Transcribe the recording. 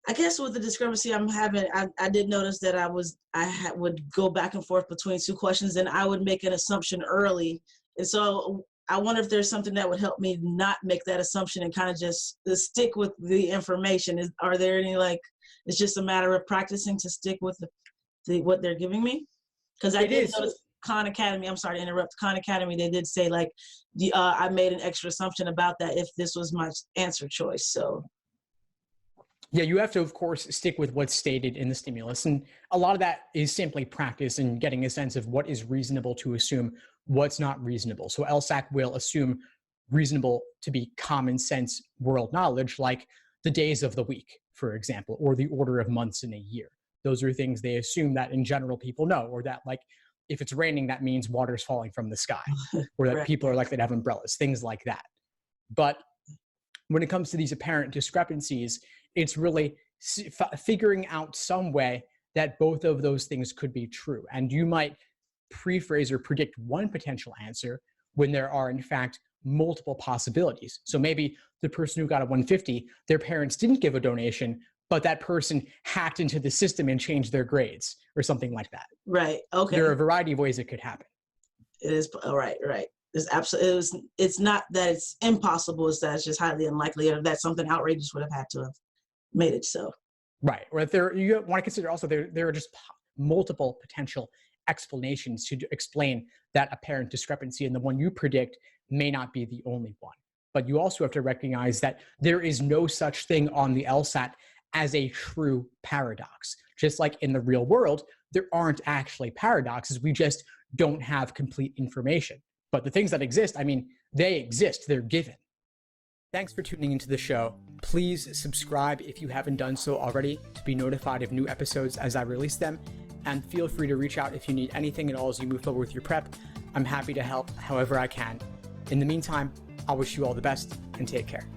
I guess with the discrepancy I'm having, I did notice that would go back and forth between two questions, and I would make an assumption early. And so I wonder if there's something that would help me not make that assumption and kind of just stick with the information. Are there any, like, it's just a matter of practicing to stick with what they're giving me? Because I did notice Khan Academy, I'm sorry to interrupt, Khan Academy, they did say, like, I made an extra assumption about that if this was my answer choice. So yeah, you have to, of course, stick with what's stated in the stimulus. And a lot of that is simply practice and getting a sense of what is reasonable to assume, what's not reasonable. So LSAC will assume reasonable to be common sense world knowledge, like the days of the week, for example, or the order of months in a year. Those are things they assume that in general people know, or that, like, if it's raining, that means water's falling from the sky, or that people are likely to have umbrellas, things like that. But when it comes to these apparent discrepancies, it's really figuring out some way that both of those things could be true. And you might prephrase or predict one potential answer when there are, in fact, multiple possibilities. So maybe the person who got a 150, their parents didn't give a donation, but that person hacked into the system and changed their grades or something like that. Right. Okay. There are a variety of ways it could happen. It is. Right. It's absolutely. It's not that it's impossible. It's that it's just highly unlikely, or that something outrageous would have had to have made it so. Right. Or if you want to consider also there are just multiple potential explanations to explain that apparent discrepancy, and the one you predict may not be the only one. But you also have to recognize that there is no such thing on the LSAT as a true paradox. Just like in the real world, there aren't actually paradoxes. We just don't have complete information. But the things that exist, I mean, they exist. They're given. Thanks for tuning into the show. Please subscribe if you haven't done so already to be notified of new episodes as I release them. And feel free to reach out if you need anything at all as you move forward with your prep. I'm happy to help however I can. In the meantime, I wish you all the best and take care.